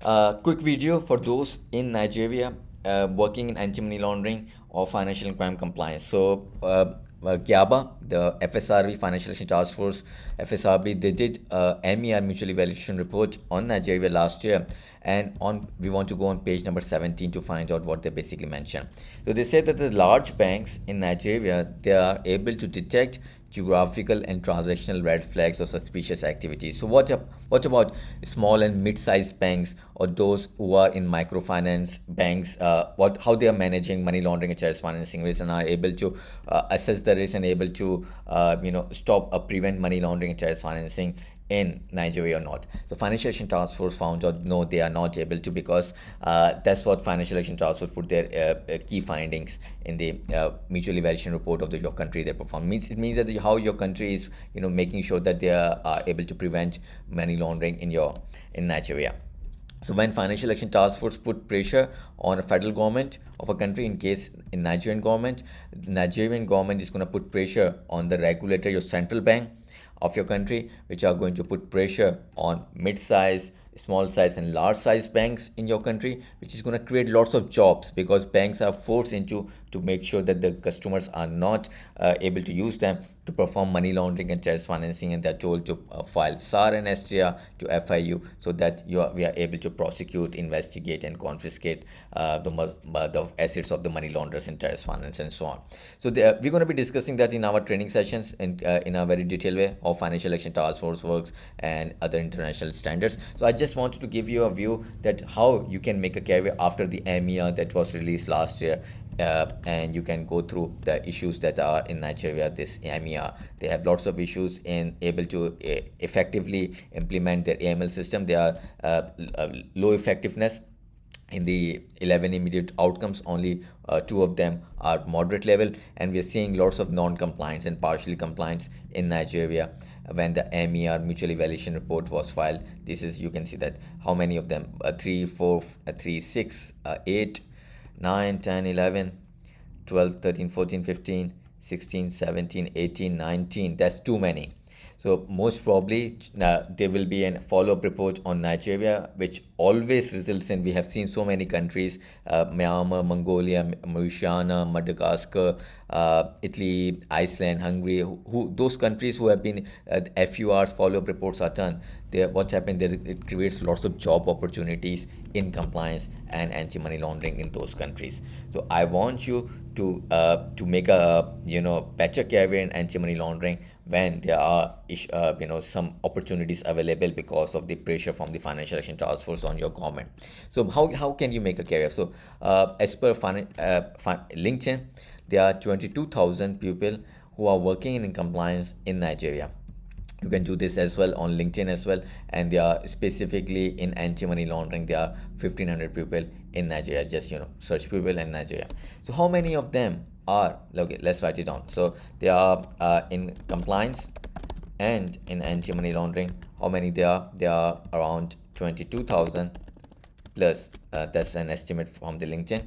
Quick video for those in Nigeria working in anti-money laundering or financial crime compliance. GABA, the FSRB, Financial Action Task Force, FSRB, they did MER mutual evaluation report on Nigeria last year, and on we want to go on page number 17 to find out what they basically mention. So they said that the large banks in Nigeria, they are able to detect geographical and transactional red flags or suspicious activities. So what about small and mid-sized banks or those who are in microfinance banks? How they are managing money laundering and terrorist financing risk and are able to assess the risk and able to stop or prevent money laundering and terrorist financing in Nigeria or not. So Financial Action Task Force found out no, they are not able to, because that's what Financial Action Task Force put their key findings in the mutual evaluation report of your country they perform. It means that how your country is making sure that they are able to prevent money laundering in Nigeria. So when Financial Action Task Force put pressure on a federal government of a country, in case in Nigerian government, the Nigerian government is going to put pressure on the regulator, your central bank of your country, which are going to put pressure on mid-size, small size and large size banks in your country, which is going to create lots of jobs, because banks are forced into to make sure that the customers are not able to use them to perform money laundering and terrorist financing, and they're told to file SAR and STR to FIU, so that we are able to prosecute, investigate and confiscate the assets of the money launderers and terrorist finance and so on. So we're going to be discussing that in our training sessions in a very detailed way, how Financial Action Task Force works and other international standards. So I just wanted to give you a view that how you can make a career after the MER that was released last year, and you can go through the issues that are in Nigeria. This MER, they have lots of issues in able to effectively implement their AML system. They are low effectiveness in the 11 immediate outcomes. Only two of them are moderate level, and we are seeing lots of non-compliance and partially compliance in Nigeria. When the MER mutual evaluation report was filed, this is, you can see that how many of them, 3 4 3 6 8 9 10 11 12 13 14 15 16 17 18 19. That's too many. So most probably there will be a follow-up report on Nigeria, which always results in, we have seen so many countries, Myanmar, Mongolia, Mauritius, Madagascar, Italy, Iceland, Hungary, who those countries who have been FURs, follow-up reports are done. What's happened there, it creates lots of job opportunities in compliance and anti-money laundering in those countries. So I want you to make a better career in anti-money laundering when there are some opportunities available because of the pressure from the Financial Action Task Force on your government. So how can you make a career? So as per LinkedIn, there are 22,000 people who are working in compliance in Nigeria. You can do this as well on LinkedIn as well, and they are specifically in anti-money laundering. There are 1,500 people in Nigeria. Just search people in Nigeria. So how many of them are, okay, let's write it down. So they are in compliance and in anti-money laundering. How many they are? They are around 22,000 plus. That's an estimate from the LinkedIn.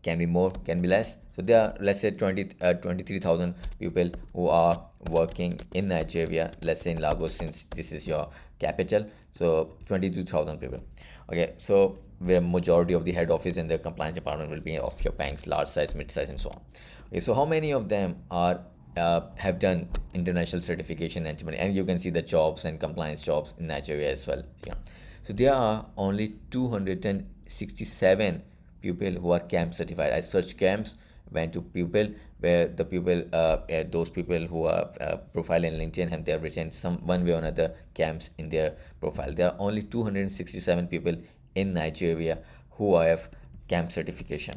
Can be more, can be less. So there are, let's say, 23,000 people who are working in Nigeria, let's say in Lagos, since this is your capital. So 22,000 people. Okay, so where majority of the head office and the compliance department will be of your banks, large size, mid size and so on. Okay, so how many of them are have done international certification anti-money? And you can see the jobs and compliance jobs in Nigeria as well. Yeah. So there are only 267 people who are CAMS certified. I searched CAMS, went to people, where the people, those people who are profile in LinkedIn, and they have written some one way or another CAMS in their profile. There are only 267 people in Nigeria who have CAMS certification.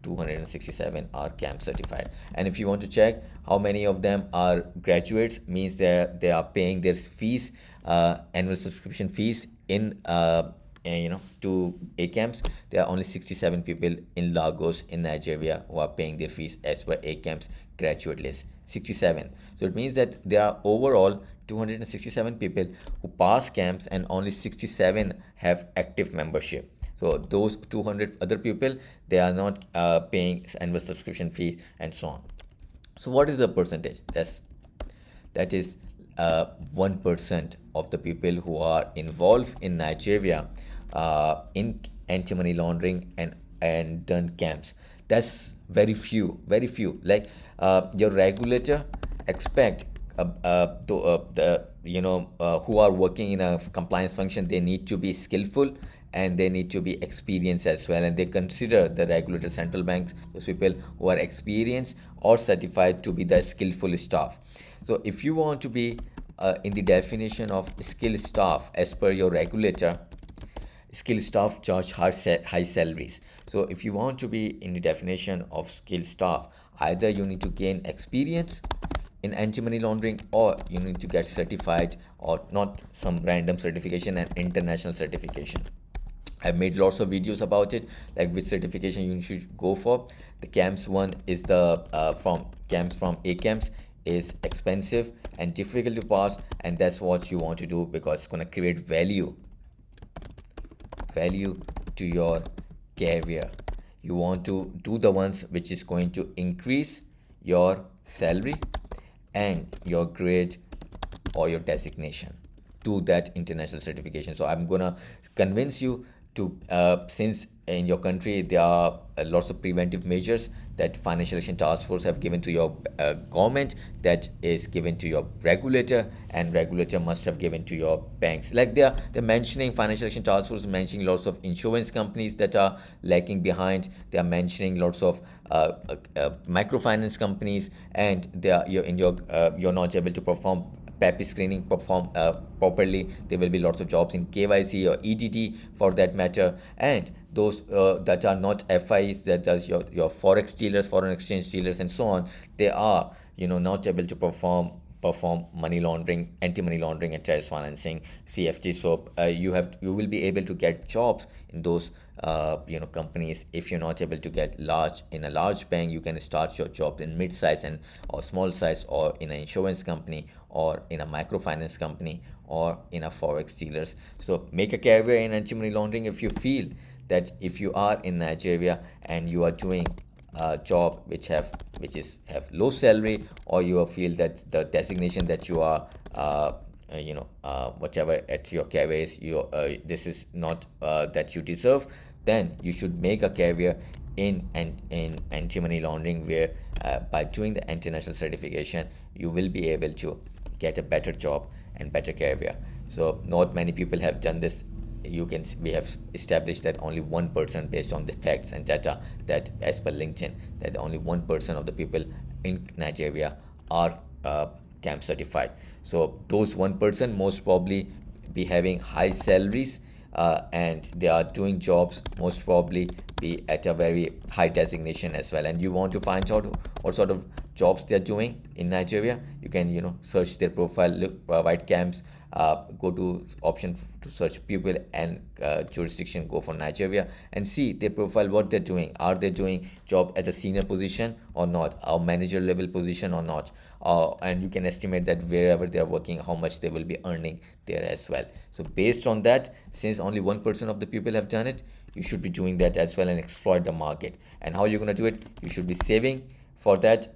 267 are CAMS certified. And if you want to check how many of them are graduates, means they are paying their fees, annual subscription fees in to ACAMS. There are only 67 people in Lagos in Nigeria who are paying their fees as per ACAMS graduate list. 67. So it means that there are overall 267 people who pass CAMS, and only 67 have active membership. So those 200 other people, they are not paying annual subscription fee and so on. So what is the percentage? That is 1% of the people who are involved in Nigeria in anti-money laundering and done CAMS. That's very few. Like your regulator expect the who are working in a compliance function, they need to be skillful and they need to be experienced as well, and they consider the regulator central banks those people who are experienced or certified to be the skillful staff. So if you want to be in the definition of skilled staff as per your regulator, skilled staff charge high salaries. So if you want to be in the definition of skilled staff, either you need to gain experience in anti-money laundering or you need to get certified, or not some random certification, and international certification. I've made lots of videos about it, like which certification you should go for. The CAMS one is the from CAMS from ACAMS is expensive and difficult to pass, and that's what you want to do because it's gonna create value to your career. You want to do the ones which is going to increase your salary and your grade or your designation to that international certification. So I'm gonna convince you to since in your country there are lots of preventive measures that financial action task force have given to your government, that is given to your regulator, and regulator must have given to your banks. Like they're mentioning, financial action task force mentioning lots of insurance companies that are lagging behind. They are mentioning lots of microfinance companies, and they are you're not able to perform PAPI screening perform properly. There will be lots of jobs in KYC or EDD for that matter, and those that are not FIs, that is your forex dealers, foreign exchange dealers, and so on. They are not able to perform money laundering, anti-money laundering, and terrorist financing, CFT. So you will be able to get jobs in those companies. If you're not able to get in a large bank, you can start your job in mid-size and or small size, or in an insurance company, or in a microfinance company, or in a forex dealers. So make a career in anti-money laundering if you feel that if you are in Nigeria and you are doing a job which have low salary, or you feel that the designation that you are whatever at your career is, this is not that you deserve, then you should make a career in anti-money laundering, where by doing the international certification you will be able to get a better job and better career. So not many people have done this. We have established that only 1%, based on the facts and data, that as per LinkedIn, that only 1% of the people in Nigeria are CAMP certified. So those 1% most probably be having high salaries, and they are doing jobs most probably be at a very high designation as well. And you want to find out what sort of jobs they're doing in Nigeria, you can search their profile, look, provide CAMS, go to option to search people and jurisdiction, go for Nigeria and see their profile, what they're doing. Are they doing job at a senior position or not, or manager level position or not, and you can estimate that wherever they're working, how much they will be earning there as well. So based on that, since only 1% of the people have done it, you should be doing that as well and exploit the market. And how you're going to do it, you should be saving for that,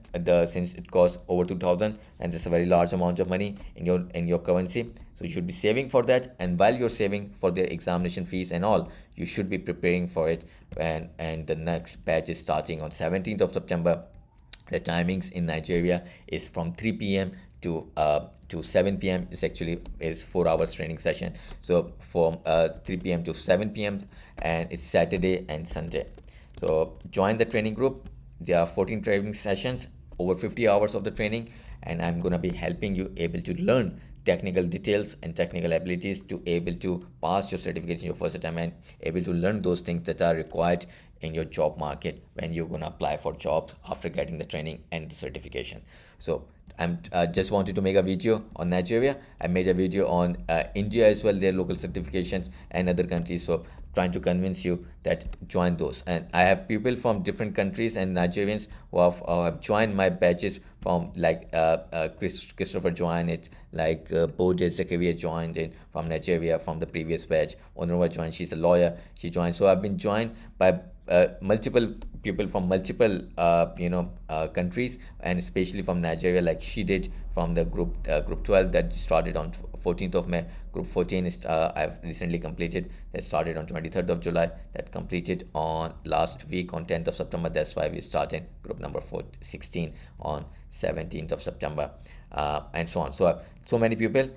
since it costs over 2,000 and it's a very large amount of money in your currency. So you should be saving for that, and while you're saving for their examination fees and all, you should be preparing for it. And the next batch is starting on 17th of September. The timings in Nigeria is from 3 p.m. to 7 p.m. It's actually is 4 hours training session. So from 3 p.m. to 7 p.m. and it's Saturday and Sunday. So join the training group. There are 14 training sessions, over 50 hours of the training, and I'm going to be helping you able to learn technical details and technical abilities to able to pass your certification your first time, and able to learn those things that are required in your job market when you're going to apply for jobs after getting the training and the certification. So I'm just wanted to make a video on Nigeria. I made a video on India as well, their local certifications, and other countries. So trying to convince you that join those. And I have people from different countries and Nigerians who have joined my batches, from like Christopher joined it, like Bode Zakaria joined it from Nigeria from the previous batch. Onurwa joined, she's a lawyer, she joined. So I've been joined by multiple people from multiple countries, and especially from Nigeria, like she did from the group 12 that started on 14th of May. Group 14 is I've recently completed, that started on 23rd of July, that completed on last week on 10th of September. That's why we started group number 16 on 17th of September, and so on. So many people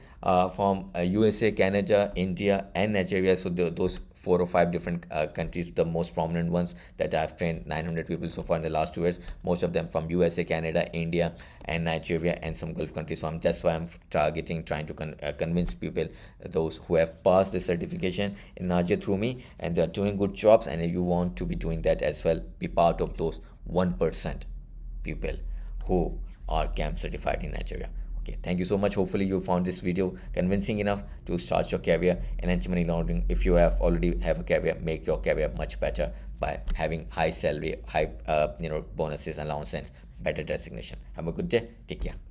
from USA, Canada, India, and Nigeria. So those 4 or 5 different countries, the most prominent ones that I've trained 900 people so far in the last 2 years. Most of them from USA, Canada, India, and Nigeria, and some Gulf countries. So that's why I'm trying to convince people, those who have passed the certification in Nigeria through me, and they're doing good jobs, and if you want to be doing that as well, be part of those 1% people who are CAMS certified in Nigeria. Okay, thank you so much. Hopefully you found this video convincing enough to start your career in anti-money laundering. If you have already have a career, make your career much better by having high salary, high bonuses, allowance, and better designation. Have a good day. Take care.